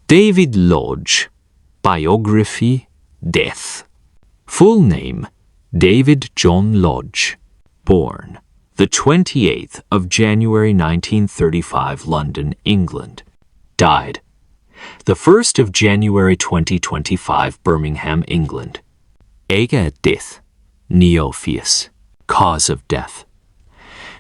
David Lodge, Biography, Death. Full name, David John Lodge. Born the 28th of January 1935, London, England. Died the 1st of January 2025, Birmingham, England. Age death, Neophius. Cause of death.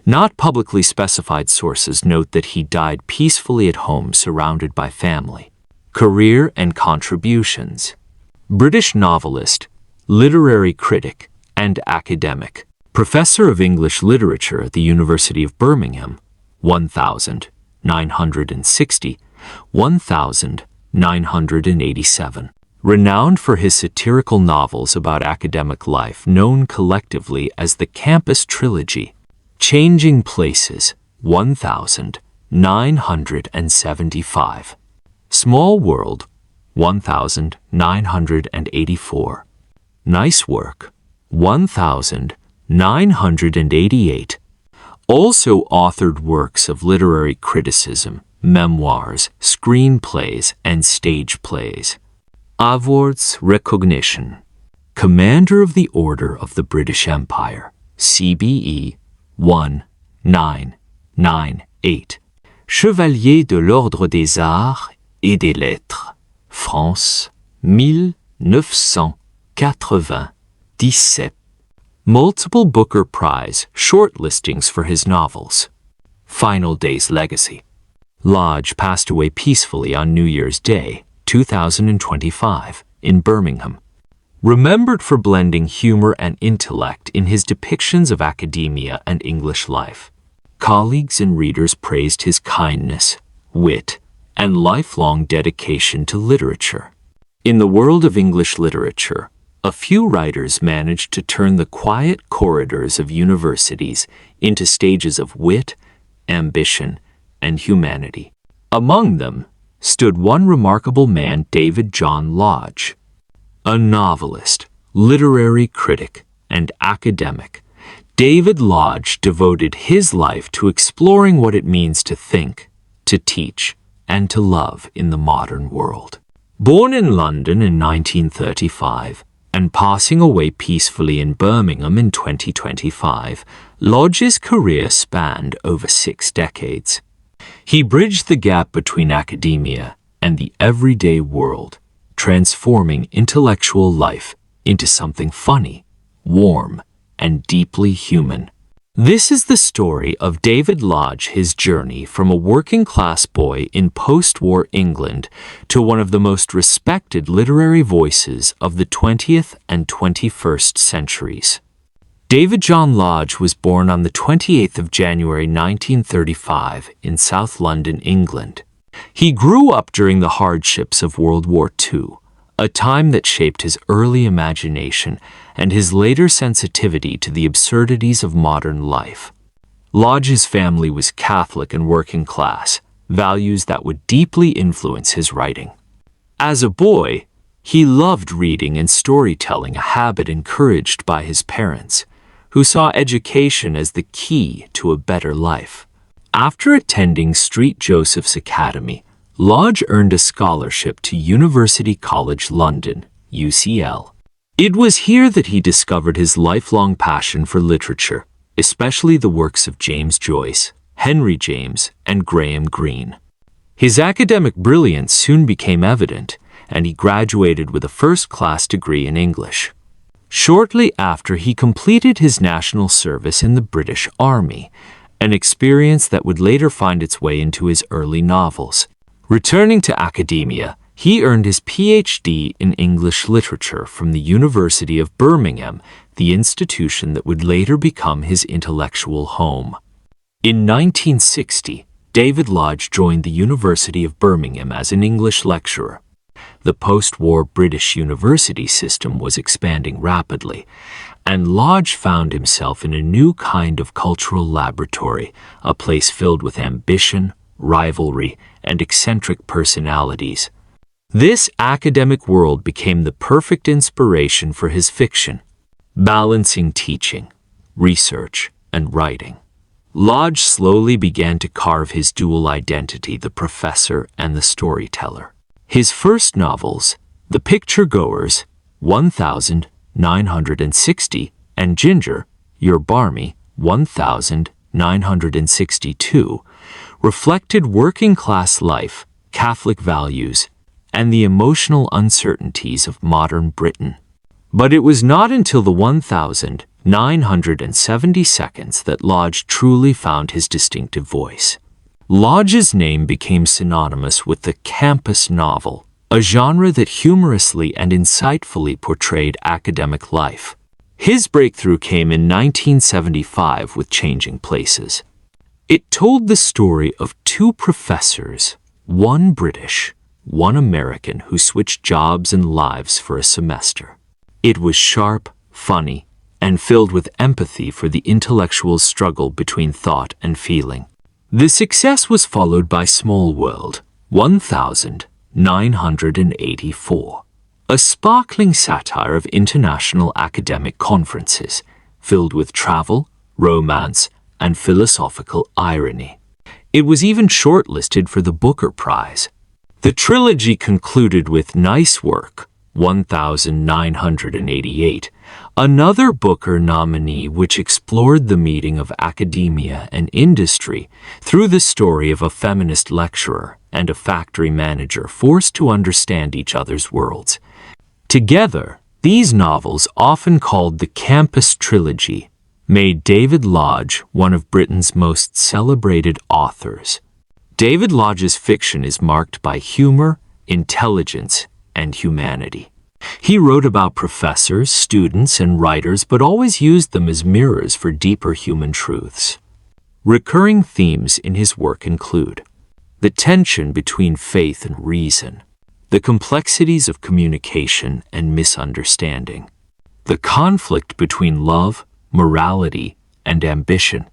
Not publicly specified sources note that he died peacefully at home surrounded by family. Career and contributions. British novelist, literary critic, and academic. Professor of English Literature at the University of Birmingham, 1960, 1987. Renowned for his satirical novels about academic life known collectively as the Campus Trilogy. Changing Places, 1975. Small World, 1984. Nice Work, 1988. Also authored works of literary criticism, memoirs, screenplays, and stage plays. Awards recognition. Commander of the Order of the British Empire, CBE 1998. Chevalier de l'Ordre des Arts et des Lettres, France 1997. Multiple Booker Prize shortlistings for his novels. Final Days Legacy. Lodge passed away peacefully on New Year's Day, 2025, in Birmingham. Remembered for blending humor and intellect in his depictions of academia and English life. Colleagues and readers praised his kindness, wit, and lifelong dedication to literature. In the world of English literature, a few writers managed to turn the quiet corridors of universities into stages of wit, ambition, and humanity. Among them stood one remarkable man, David John Lodge. A novelist, literary critic, and academic, David Lodge devoted his life to exploring what it means to think, to teach, and to love in the modern world. Born in London in 1935, and passing away peacefully in Birmingham in 2025, Lodge's career spanned over 6 decades. He bridged the gap between academia and the everyday world, transforming intellectual life into something funny, warm, and deeply human. This is the story of David Lodge, his journey from a working-class boy in post-war England to one of the most respected literary voices of the 20th and 21st centuries. David John Lodge was born on the 28th of January 1935 in South London, England. He grew up during the hardships of World War II, a time that shaped his early imagination and his later sensitivity to the absurdities of modern life. Lodge's family was Catholic and working class, values that would deeply influence his writing. As a boy, he loved reading and storytelling, a habit encouraged by his parents, who saw education as the key to a better life. After attending St. Joseph's Academy, Lodge earned a scholarship to University College London, UCL. It was here that he discovered his lifelong passion for literature, especially the works of James Joyce, Henry James, and Graham Greene. His academic brilliance soon became evident, and he graduated with a first-class degree in English. Shortly after, he completed his national service in the British Army, an experience that would later find its way into his early novels. Returning to academia, he earned his PhD in English literature from the University of Birmingham, the institution that would later become his intellectual home. In 1960, David Lodge joined the University of Birmingham as an English lecturer. The post-war British university system was expanding rapidly, and Lodge found himself in a new kind of cultural laboratory, a place filled with ambition, rivalry, and eccentric personalities. This academic world became the perfect inspiration for his fiction, balancing teaching, research, and writing. Lodge slowly began to carve his dual identity, the professor and the storyteller. His first novels, The Picture Goers, 1960, and Ginger, Your Barmy, 1962, reflected working-class life, Catholic values, and the emotional uncertainties of modern Britain. But it was not until the 1972 that Lodge truly found his distinctive voice. Lodge's name became synonymous with the campus novel, a genre that humorously and insightfully portrayed academic life. His breakthrough came in 1975 with Changing Places. It told the story of two professors, one British, one American, who switched jobs and lives for a semester. It was sharp, funny, and filled with empathy for the intellectual struggle between thought and feeling. The success was followed by Small World, 1984, a sparkling satire of international academic conferences, filled with travel, romance, and philosophical irony. It was even shortlisted for the Booker Prize. The trilogy concluded with Nice Work, 1988, another Booker nominee which explored the meeting of academia and industry through the story of a feminist lecturer and a factory manager forced to understand each other's worlds. Together, these novels, often called the Campus Trilogy, made David Lodge one of Britain's most celebrated authors. David Lodge's fiction is marked by humor, intelligence, and humanity. He wrote about professors, students, and writers, but always used them as mirrors for deeper human truths. Recurring themes in his work include the tension between faith and reason, the complexities of communication and misunderstanding, the conflict between love, morality, and ambition.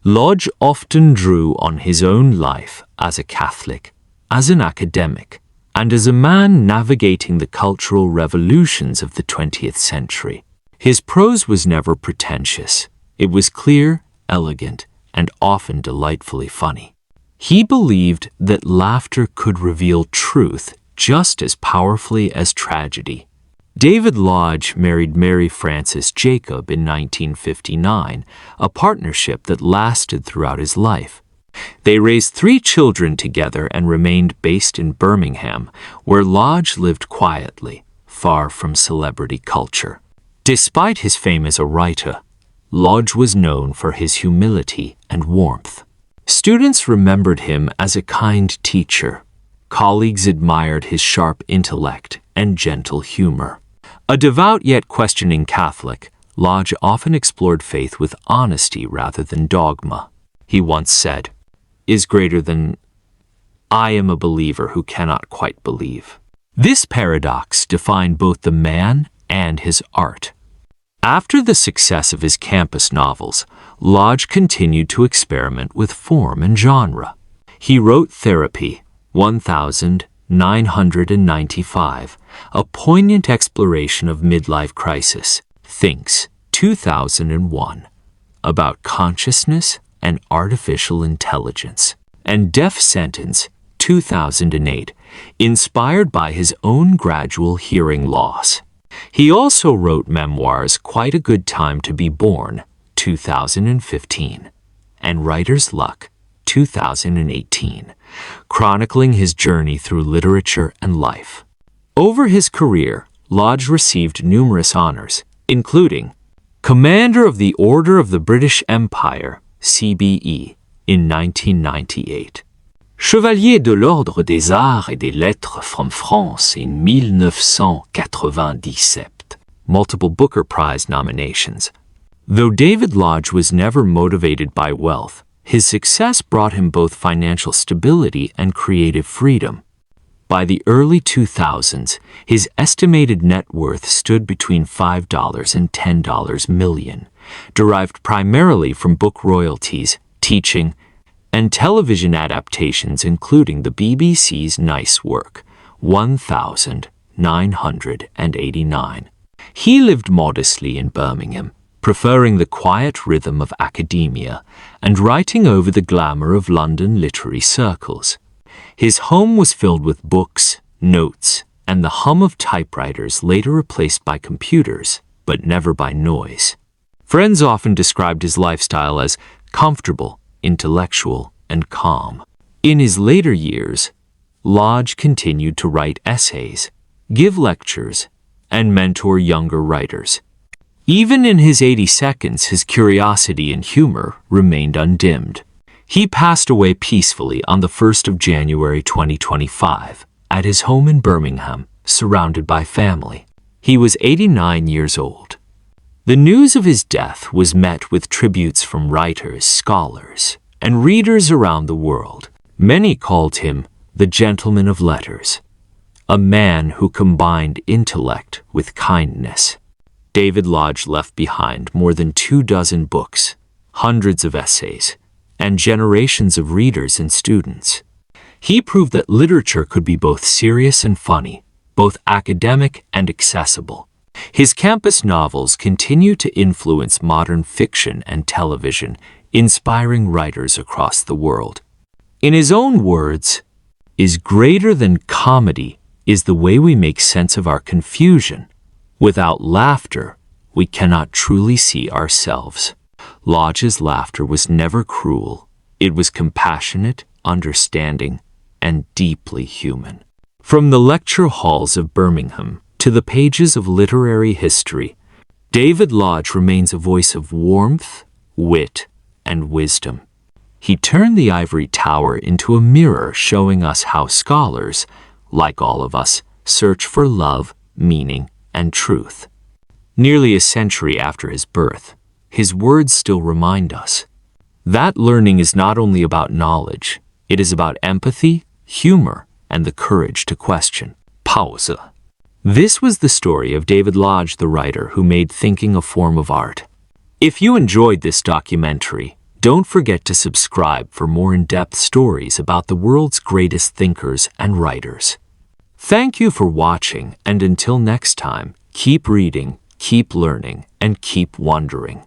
Lodge often drew on his own life as a Catholic, as an academic, and as a man navigating the cultural revolutions of the 20th century. His prose was never pretentious. It was clear, elegant, and often delightfully funny. He believed that laughter could reveal truth just as powerfully as tragedy. David Lodge married Mary Frances Jacob in 1959, a partnership that lasted throughout his life. They raised 3 children together and remained based in Birmingham, where Lodge lived quietly, far from celebrity culture. Despite his fame as a writer, Lodge was known for his humility and warmth. Students remembered him as a kind teacher. Colleagues admired his sharp intellect and gentle humor. A devout yet questioning Catholic, Lodge often explored faith with honesty rather than dogma. He once said, "Is greater than I am a believer who cannot quite believe." This paradox defined both the man and his art. After the success of his campus novels, Lodge continued to experiment with form and genre. He wrote Therapy, 1995, a poignant exploration of midlife crisis, Thinks, 2001, about consciousness and artificial intelligence, and Death Sentence, 2008, inspired by his own gradual hearing loss. He also wrote memoirs Quite a Good Time to Be Born, 2015, and Writer's Luck, 2018, chronicling his journey through literature and life. Over his career, Lodge received numerous honors, including Commander of the Order of the British Empire, CBE, in 1998, Chevalier de l'Ordre des Arts et des Lettres from France in 1997, multiple Booker Prize nominations. Though David Lodge was never motivated by wealth, his success brought him both financial stability and creative freedom. By the early 2000s, his estimated net worth stood between $5 and $10 million, derived primarily from book royalties, teaching, and television adaptations, including the BBC's Nice Work, 1989. He lived modestly in Birmingham, preferring the quiet rhythm of academia and writing over the glamour of London literary circles. His home was filled with books, notes, and the hum of typewriters later replaced by computers, but never by noise. Friends often described his lifestyle as comfortable, intellectual, and calm. In his later years, Lodge continued to write essays, give lectures, and mentor younger writers. Even in his 82nds, his curiosity and humor remained undimmed. He passed away peacefully on the 1st of January 2025 at his home in Birmingham, surrounded by family. He was 89 years old. The news of his death was met with tributes from writers, scholars, and readers around the world. Many called him the gentleman of letters, a man who combined intellect with kindness. David Lodge left behind more than 24 books, hundreds of essays, and generations of readers and students. He proved that literature could be both serious and funny, both academic and accessible. His campus novels continue to influence modern fiction and television, inspiring writers across the world. In his own words, "Is greater than comedy is the way we make sense of our confusion. Without laughter, we cannot truly see ourselves." Lodge's laughter was never cruel. It was compassionate, understanding, and deeply human. From the lecture halls of Birmingham to the pages of literary history, David Lodge remains a voice of warmth, wit, and wisdom. He turned the ivory tower into a mirror, showing us how scholars, like all of us, search for love, meaning, and truth. Nearly a century after his birth, his words still remind us that learning is not only about knowledge, it is about empathy, humor, and the courage to question. Pause. This was the story of David Lodge, the writer who made thinking a form of art. If you enjoyed this documentary, don't forget to subscribe for more in-depth stories about the world's greatest thinkers and writers. Thank you for watching, and until next time, keep reading, keep learning, and keep wondering.